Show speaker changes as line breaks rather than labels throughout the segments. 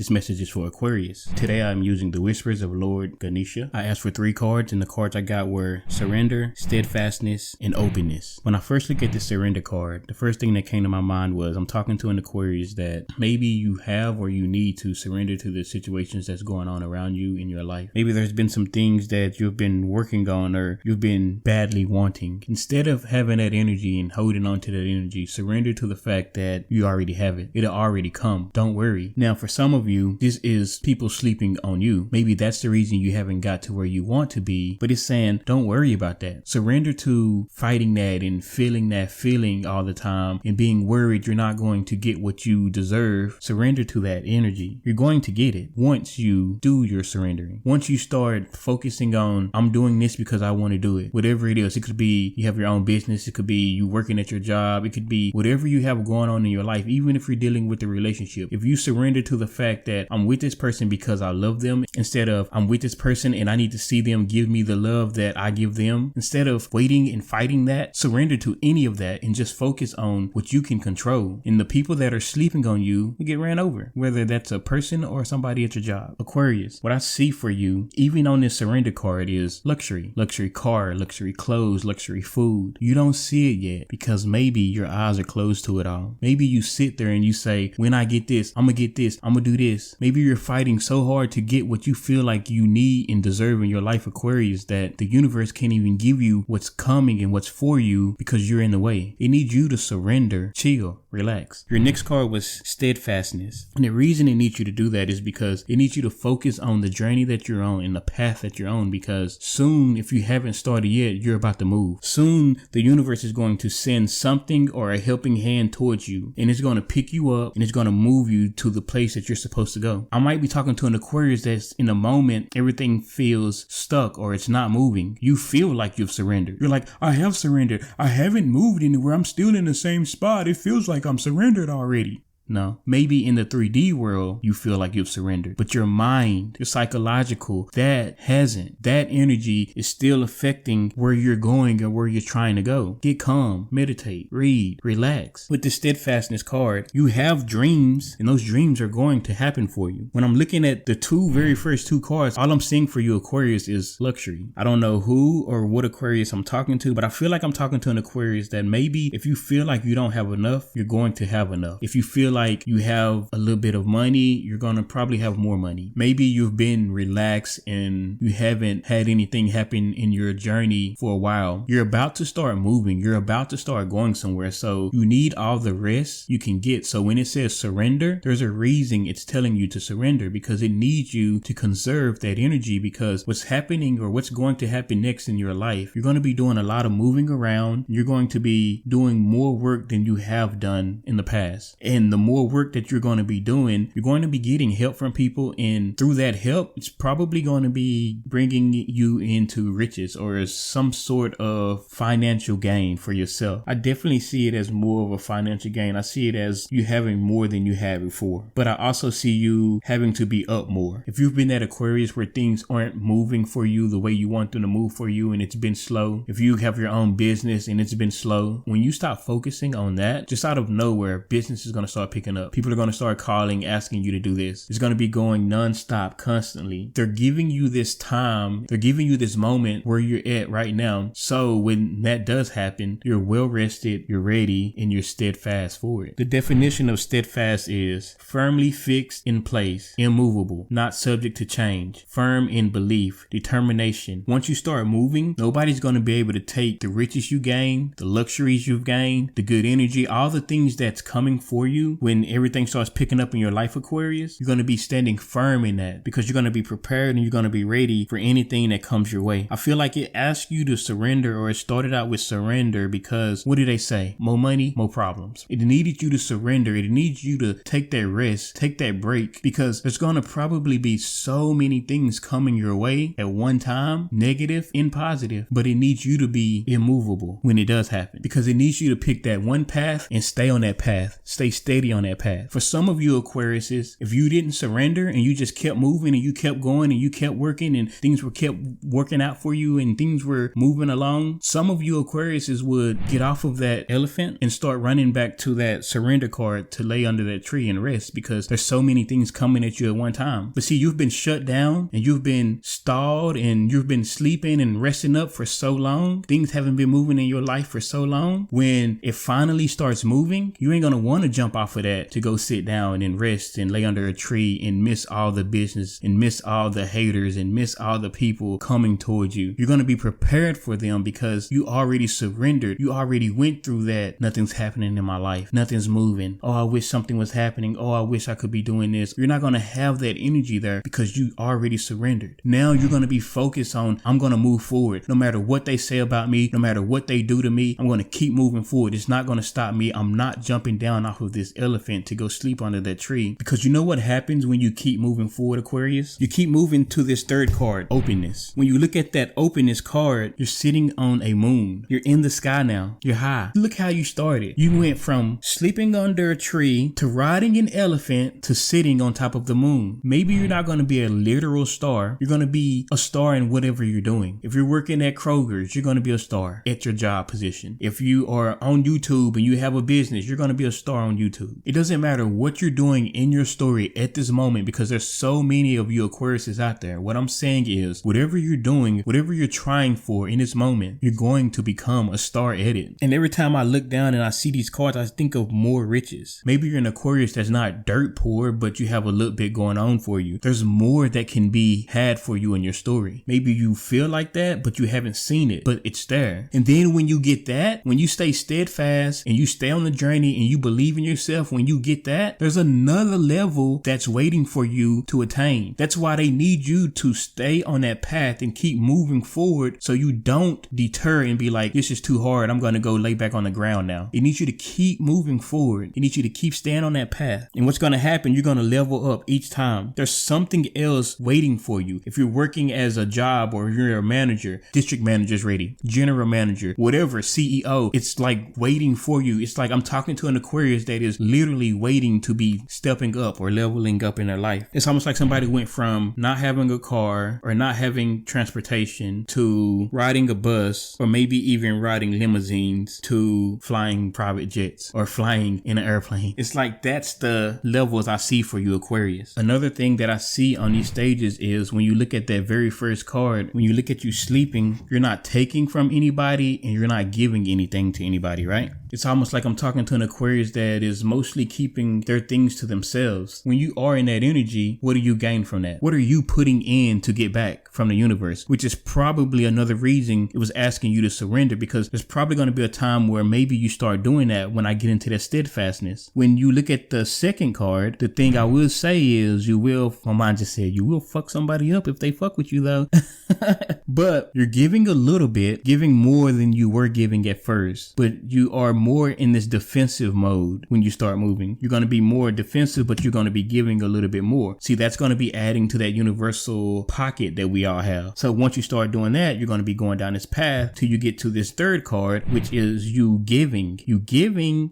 This message is for Aquarius. Today I'm using the Whispers of Lord Ganesha. I asked for 3 cards and the cards I got were Surrender, Steadfastness, and Openness. When I first looked at the Surrender card, the first thing that came to my mind was I'm talking to an Aquarius that maybe you have or you need to surrender to the situations that's going on around you in your life. Maybe there's been some things that you've been working on or you've been badly wanting. Instead of having that energy and holding on to that energy, surrender to the fact that you already have it. It'll already come. Don't worry. Now, for some of you, this is people sleeping on you. Maybe that's the reason you haven't got to where you want to be, but it's saying don't worry about that. Surrender to fighting that and feeling that feeling all the time and being worried you're not going to get what you deserve. Surrender to that energy. You're going to get it once you do your surrendering. Once you start focusing on, I'm doing this because I want to do it. Whatever it is, it could be you have your own business. It could be you working at your job. It could be whatever you have going on in your life, even if you're dealing with a relationship. If you surrender to the fact that I'm with this person because I love them, instead of I'm with this person and I need to see them give me the love that I give them, instead of waiting and fighting that, surrender to any of that and just focus on what you can control. And the people that are sleeping on you will get ran over, whether that's a person or somebody at your job. Aquarius, what I see for you, even on this surrender card, is luxury. Luxury car, luxury clothes, luxury food. You don't see it yet because maybe your eyes are closed to it all. Maybe you sit there and you say, when I get this, I'm gonna get this, I'm gonna do this. Maybe you're fighting so hard to get what you feel like you need and deserve in your life, Aquarius, that the universe can't even give you what's coming and what's for you because you're in the way. It needs you to surrender, chill, relax. Your next card was Steadfastness. And the reason it needs you to do that is because it needs you to focus on the journey that you're on and the path that you're on, because soon, if you haven't started yet, you're about to move. Soon, the universe is going to send something or a helping hand towards you, and it's going to pick you up and it's going to move you to the place that you're supposed to go. I might be talking to an Aquarius that's in a moment, everything feels stuck or it's not moving. You feel like you've surrendered. You're like, I have surrendered. I haven't moved anywhere. I'm still in the same spot. It feels like I'm surrendered already. No, maybe in the 3D world, you feel like you've surrendered, but your mind, your psychological, that hasn't. That energy is still affecting where you're going or where you're trying to go. Get calm, meditate, read, relax. With the Steadfastness card, you have dreams, and those dreams are going to happen for you. When I'm looking at the very first 2 cards, all I'm seeing for you, Aquarius, is luxury. I don't know who or what Aquarius I'm talking to, but I feel like I'm talking to an Aquarius that maybe if you feel like you don't have enough, you're going to have enough. If you feel like you have a little bit of money, you're going to probably have more money. Maybe you've been relaxed and you haven't had anything happen in your journey for a while. You're about to start moving. You're about to start going somewhere. So you need all the rest you can get. So when it says surrender, there's a reason it's telling you to surrender, because it needs you to conserve that energy, because what's happening or what's going to happen next in your life, you're going to be doing a lot of moving around. You're going to be doing more work than you have done in the past. And the more work that you're going to be doing, you're going to be getting help from people, and through that help, it's probably going to be bringing you into riches or some sort of financial gain for yourself. I definitely see it as more of a financial gain. I see it as you having more than you had before, but I also see you having to be up more. If you've been that Aquarius where things aren't moving for you the way you want them to move for you and it's been slow, if you have your own business and it's been slow, when you stop focusing on that, just out of nowhere, business is going to start picking up. People are going to start calling, asking you to do this. It's going to be going nonstop, constantly. They're giving you this time. They're giving you this moment where you're at right now. So when that does happen, you're well rested, you're ready, and you're steadfast for it. The definition of steadfast is firmly fixed in place, immovable, not subject to change, firm in belief, determination. Once you start moving, nobody's going to be able to take the riches you gain, the luxuries you've gained, the good energy, all the things that's coming for you. When everything starts picking up in your life, Aquarius, you're going to be standing firm in that, because you're going to be prepared and you're going to be ready for anything that comes your way. I feel like it asked you to surrender, or it started out with surrender, because what do they say? More money, more problems. It needed you to surrender. It needs you to take that rest, take that break, because there's going to probably be so many things coming your way at one time, negative and positive, but it needs you to be immovable when it does happen, because it needs you to pick that one path and stay on that path, stay steady stay on that path. For some of you Aquariuses, if you didn't surrender and you just kept moving and you kept going and you kept working and things were kept working out for you and things were moving along, some of you Aquariuses would get off of that elephant and start running back to that surrender card to lay under that tree and rest, because there's so many things coming at you at one time. But see, you've been shut down and you've been stalled and you've been sleeping and resting up for so long. Things haven't been moving in your life for so long. When it finally starts moving, you ain't gonna want to jump off of that to go sit down and rest and lay under a tree and miss all the business and miss all the haters and miss all the people coming towards you. You're gonna be prepared for them because you already surrendered. You already went through that. Nothing's happening in my life. Nothing's moving. Oh, I wish something was happening. Oh, I wish I could be doing this. You're not gonna have that energy there because you already surrendered. Now you're gonna be focused on, I'm gonna move forward. No matter what they say about me, no matter what they do to me, I'm gonna keep moving forward. It's not gonna stop me. I'm not jumping down off of this elephant to go sleep under that tree. Because you know what happens when you keep moving forward, Aquarius? You keep moving to this third card, openness. When you look at that openness card, you're sitting on a moon. You're in the sky now. You're high. Look how you started. You went from sleeping under a tree to riding an elephant to sitting on top of the moon. Maybe you're not going to be a literal star. You're going to be a star in whatever you're doing. If you're working at Kroger's, you're going to be a star at your job position. If you are on YouTube and you have a business, you're going to be a star on YouTube. It doesn't matter what you're doing in your story at this moment, because there's so many of you Aquariuses out there. What I'm saying is, whatever you're doing, whatever you're trying for in this moment, you're going to become a star at it. And every time I look down and I see these cards, I think of more riches. Maybe you're an Aquarius that's not dirt poor, but you have a little bit going on for you. There's more that can be had for you in your story. Maybe you feel like that, but you haven't seen it, but it's there. And then when you get that, when you stay steadfast and you stay on the journey and you believe in yourself, when you get that, there's another level that's waiting for you to attain. That's why they need you to stay on that path and keep moving forward, so you don't deter and be like, this is too hard, I'm going to go lay back on the ground now. It needs you to keep moving forward. It needs you to keep staying on that path. And what's going to happen, you're going to level up each time. There's something else waiting for you. If you're working as a job or you're a manager, district manager's ready, general manager, whatever, CEO, it's like waiting for you. It's like I'm talking to an Aquarius that is literally waiting to be stepping up or leveling up in their life. It's almost like somebody went from not having a car or not having transportation to riding a bus, or maybe even riding limousines, to flying private jets or flying in an airplane. It's like that's the levels I see for you Aquarius. Another thing that I see on these stages is when you look at that very first card, when you look at you sleeping, you're not taking from anybody and you're not giving anything to anybody, right? It's almost like I'm talking to an Aquarius that is mostly keeping their things to themselves. When you are in that energy, what do you gain from that? What are you putting in to get back from the universe? Which is probably another reason it was asking you to surrender, because there's probably going to be a time where maybe you start doing that when I get into that steadfastness. When you look at the second card, the thing I will say is you will, my mind just said, you will fuck somebody up if they fuck with you though. But you're giving a little bit, giving more than you were giving at first, but you are more in this defensive mode. When you start moving, you're going to be more defensive, but you're going to be giving a little bit more. See, that's going to be adding to that universal pocket that we all have. So once you start doing that, you're going to be going down this path till you get to this third card, which is you giving,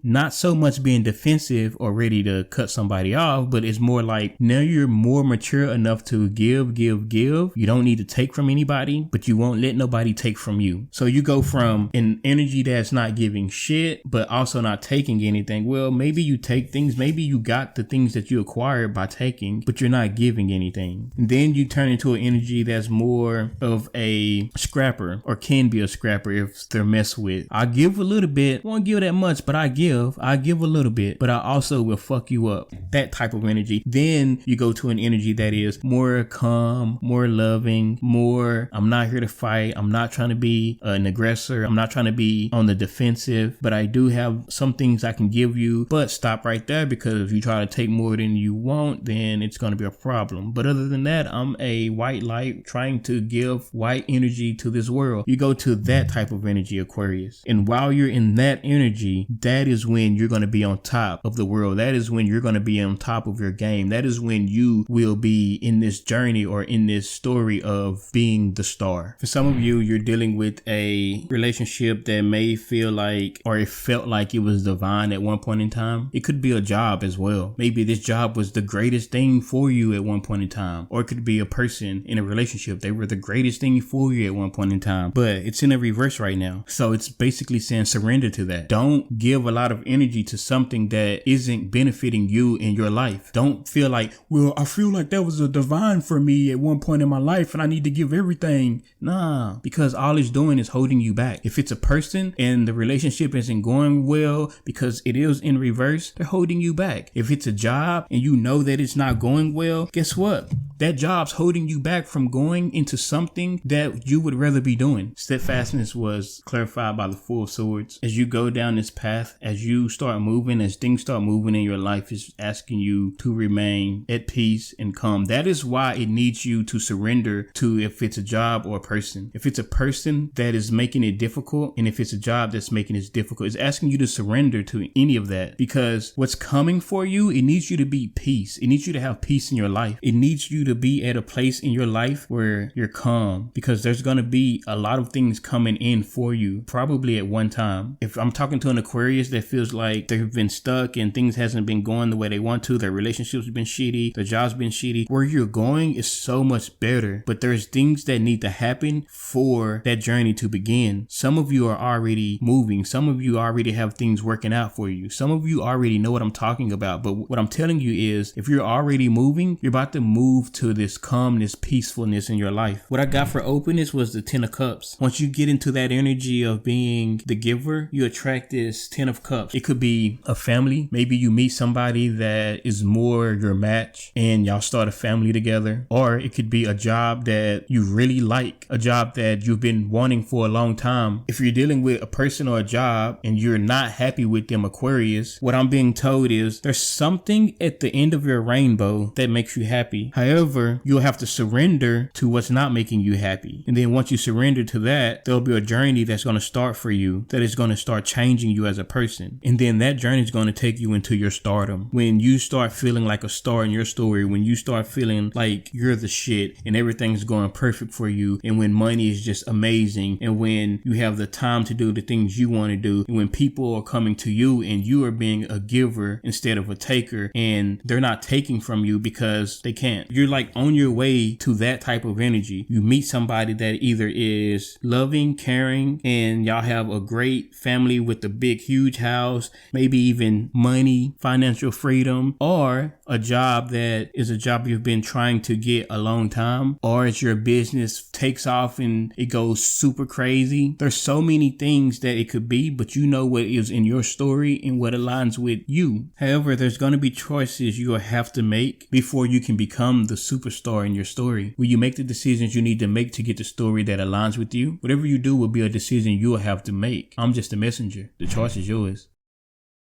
not so much being defensive or ready to cut somebody off, but it's more like now you're more mature enough to give. You don't need to take from anybody, but you won't let nobody take from you. So you go from an energy that's not giving shit, but also not taking anything. Well, maybe you take things, maybe you got the things that you acquired by taking, but you're not giving anything. And then you turn into an energy that's more of a scrapper, or can be a scrapper if they're messed with. I give a little bit, won't give that much, but I give a little bit, but I also will fuck you up. That type of energy. Then you go to an energy that is more calm, more loving, more, I'm not here to fight. I'm not trying to be an aggressor. I'm not trying to be on the defensive, but I do have some things I can give you, but stop right there, because if you try to take more than you want, then it's going to be a problem. But other than that, I'm a white light trying to give white energy to this world. You go to that type of energy, Aquarius. And while you're in that energy, that is when you're going to be on top of the world. That is when you're going to be on top of your game. That is when you will be in this journey or in this story of being the star. For some of you, you're dealing with a relationship that may feel like, or it felt like it was divine at one point in time. It could be a job as well. Maybe this job was the greatest thing for you at one point in time. Or it could be a person in a relationship. They were the greatest thing for you at one point in time. But it's in a reverse right now. So it's basically saying surrender to that. Don't give a lot of energy to something that isn't benefiting you in your life. Don't feel like, well, I feel like that was a divine for me at one point in my life and I need to give everything. Nah, because all it's doing is holding you back. If it's a person and the relationship isn't going well because it is in reverse, they're holding you back. If it's a job and you know that it's not going well, guess what? That job's holding you back from going into something that you would rather be doing. Steadfastness was clarified by the Four of Swords. As you go down this path, as you start moving, as things start moving in your life, is asking you to remain at peace and calm. That is why it needs you to surrender to, if it's a job or a person. If it's a person that is making it difficult, and if it's a job that's making it difficult, it's asking you to surrender to any of that, because what's coming for you, it needs you to be peace. It needs you to have peace in your life. It needs you to be at a place in your life where you're calm, because there's going to be a lot of things coming in for you, probably at one time. If I'm talking to an Aquarius that feels like they've been stuck and things hasn't been going the way they want to, their relationships have been shitty, their job's been shitty, where you're going is so much better, but there's things that need to happen for that journey to begin. Some of you are already moving. Some of you already have things working out for you. Some of you already know what I'm talking about, but what I'm telling you is, if you're already moving, you're about to move to this calmness, peacefulness in your life. What I got for openness was the 10 of Cups. Once you get into that energy of being the giver, you attract this 10 of Cups. It could be a family. Maybe you meet somebody that is more your match and y'all start a family together. Or it could be a job that you really like, a job that you've been wanting for a long time. If you're dealing with a person or a job and you're not happy with them, Aquarius, what I'm being told is there's something at the end of your rainbow that makes you happy. However, you'll have to surrender to what's not making you happy. And then once you surrender to that, there'll be a journey that's going to start for you that is going to start changing you as a person. And then that journey is going to take you into your stardom. When you start feeling like a star in your story, when you start feeling like you're the shit and everything's going perfect for you, and when money is just amazing, and when you have the time to do the things you want to do, and when people are coming to you and you are being a giver instead of a taker, and they're not taking from you because they can't. You're like on your way to that type of energy. You meet somebody that either is loving, caring, and y'all have a great family with a big, huge house, maybe even money, financial freedom, or a job that is a job you've been trying to get a long time, or it's your business takes off and it goes super crazy. There's so many things that it could be, but you know what is in your story and what aligns with you. However, there's going to be choices you will have to make before you can become the superstar in your story. Will you make the decisions you need to make to get the story that aligns with you? Whatever you do will be a decision you will have to make. I'm just a messenger. The choice is yours.